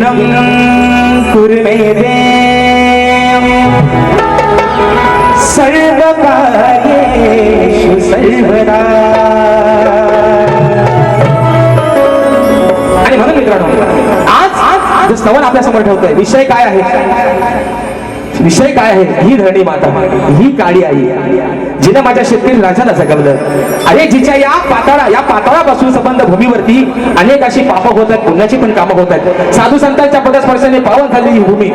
अनुग्रहं कुर्मे देव सर्वकार्येषु सर्वदा. आणि म्हणून मित्रांनो आज स्तवन आपल्या समोर ठेवतोय. विषय काय आहे? विषय काय आहे? ही धरणी माता, ही काळी आई जिने माझ्या शेतकरी राजाला जगवलं. अरे जिच्या या पाताळापासून संबंध भूमीवरती अनेक अशी पापं होत आहेत, पुण्याची पण कामं होत आहेत. साधू संतांच्या पदस्पर्शाने पावन झालेली ही भूमी,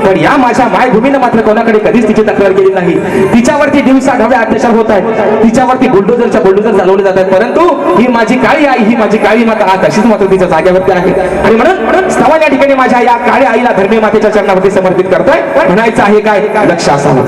पण या माझ्या मायभूमीनं मात्र कोणाकडे कधीच तिची तक्रार केली नाही. तिच्यावरती दिवसा ढवळे अत्याचार होत आहेत, तिच्यावरती बुलडोजर चालवले जात आहेत. परंतु ही माझी काळी आई, ही माझी काळी माता आज तशीच मात्र तिच्या जागेवरती आहे. आणि म्हणून स्तवन या ठिकाणी माझ्या या काळी आईला धर्मी मातेच्या चरणावरती समर्पित करतोय. म्हणायचं आहे काय? लक्ष असावं.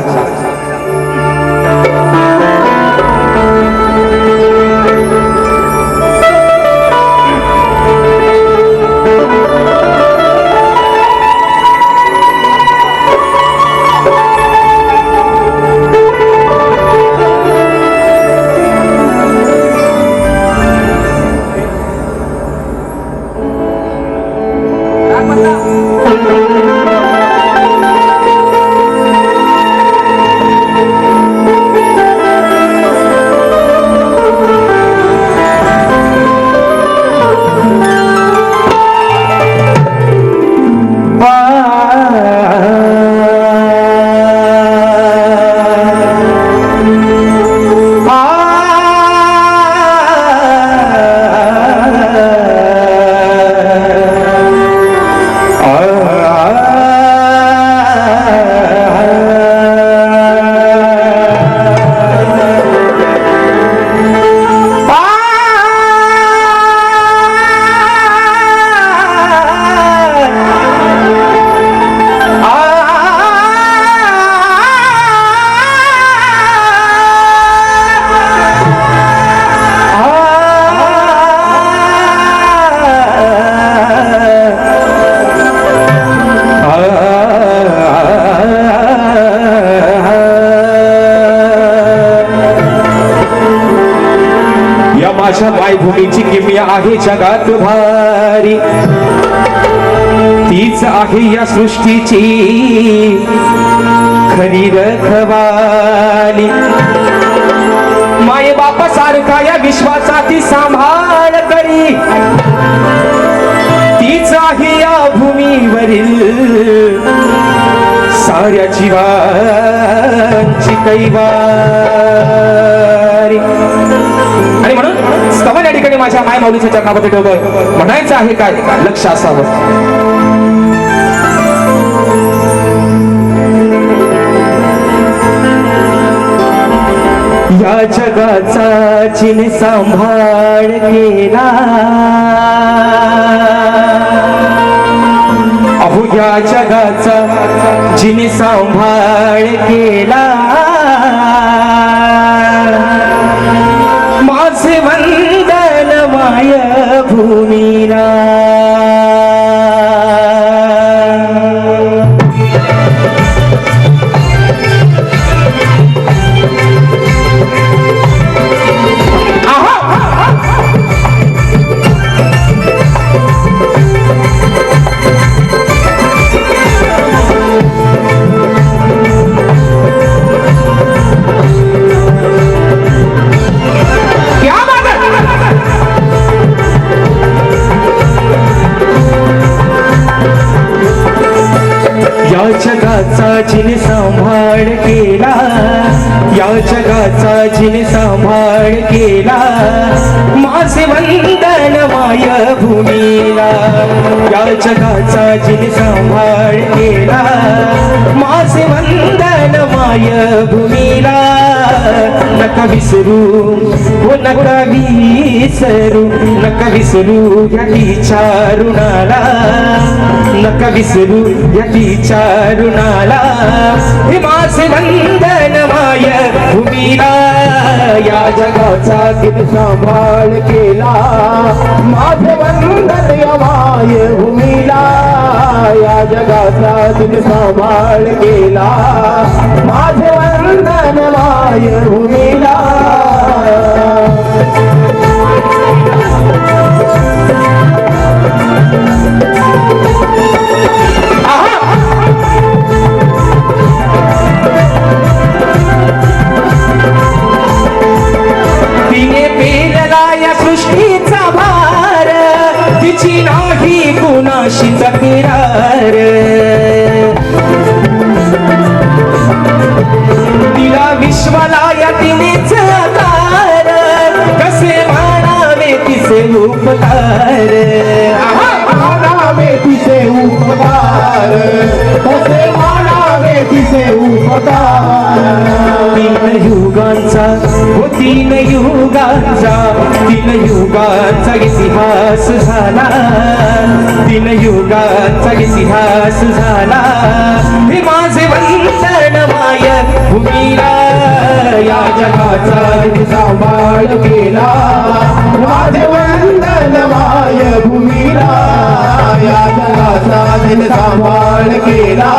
माझ्या मायभूमीची किमया आहे जगात भारी, तीच आहे या सृष्टीची खरी रखवाली. माये बापा सारखा या विश्वाचा ती सांभाळ करी, तीच आहे या भूमीवरील साऱ्या जीवांची कैवारी. आणि म्हणून स्तवन या ठिकाणी माझ्या माय माऊलीच्या चरणावरती ठेवतोय. म्हणायचं आहे काय? लक्ष असावं. या जगाचा जिने सांभाळ केला, अहो या जगाचा जिने सांभाळ केला, माझे वंदन माय भूमीला. जगाचा जिने सांभाळ केला, या जगाचा जिने सांभाळ केला, माझे वंदन माय भूमीला. या जगाचा जिने सांभाळ केला, माझे वंदन माय भूमीला. नका विसरू हो नका विसरू, नका विसरू या तिच्या ऋणाला, नका विसरू या तिच्या ऋणाला. हे माझे वंदन माय भूमीला. या जगाचा तिने सांभाळ केला, माझे वंदन या माय भूमीला. या जगाचा तिने सांभाळ केला, माझे वंदन माय भूमीला. तिची नाही कुणाशी तक्रार तिला विश्वाला या तिनेच आधार कसे मानावे तिचे उपकार मानावे तिचे उपकार कसे मानावे तिचे उपकार तीन युगांचा तीन युगांचा इतिहास झाला तीन युगांचा इतिहास झाला हे माझे वंदन माय भूमीला या जगाचा सांभाळ केला माझे वंदन माय भूमीला या जगाचा सांभाळ केला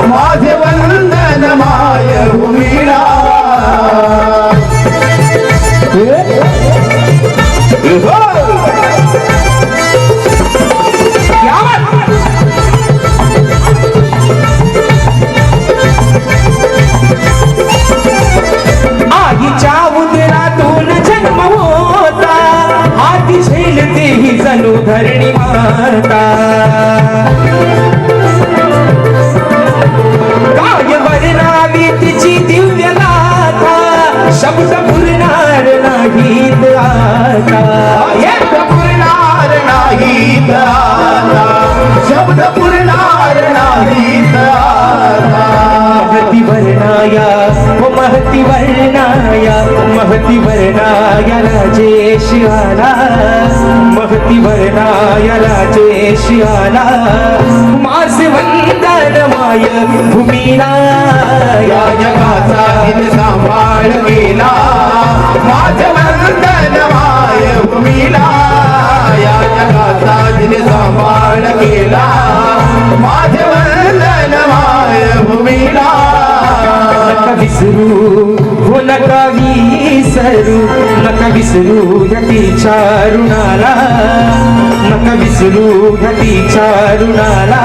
माझे वंदन माय भूमीला आईच्या उदरातून जन्म होता हाती झेलते ही जणू धरणी माता काय वर्णावी तिची दिव्य गाथा शब्द पुरणार नाहीत आता पुरणार नाहीत आता शब्द पुरणार नाहीत आता महती वर्णाया महती वर्णाया राजेश आला महती वर्णाया राजेश आला माझे वंदन माय भूमीला या जगाचा सांभाळ केला माझे वंदन माय भूमीला या जगाचा सांभाळ केला माझे वंदन माय भूमीला नका विसरू हो नका विसरू या तिच्या ऋणाला नका विसरू या तिच्या ऋणाला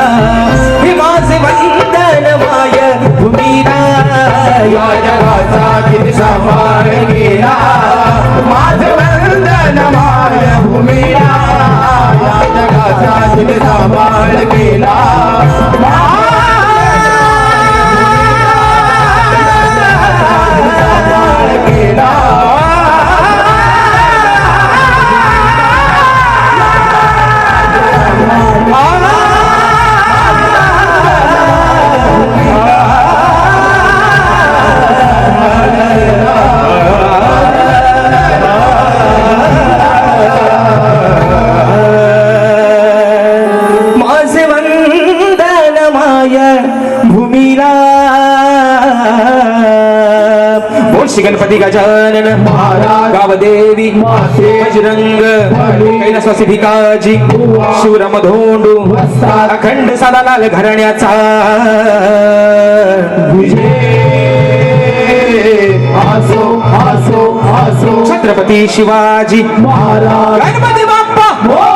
हे माझे वंदन माय भूमीला या जगाचा सांभाळ केला माझे वंदन माय भूमीला या जगाचा सांभाळ केला बोल श्री गणपती गजानन महाराज गावदेवी माते बजरंग कैलासवासी भिकाजी शिवराम धोंडू अखंड साधा लाल घराण्याचा विजय आसो आसो आसो छत्रपती शिवाजी महाराज गणपती बाप्पा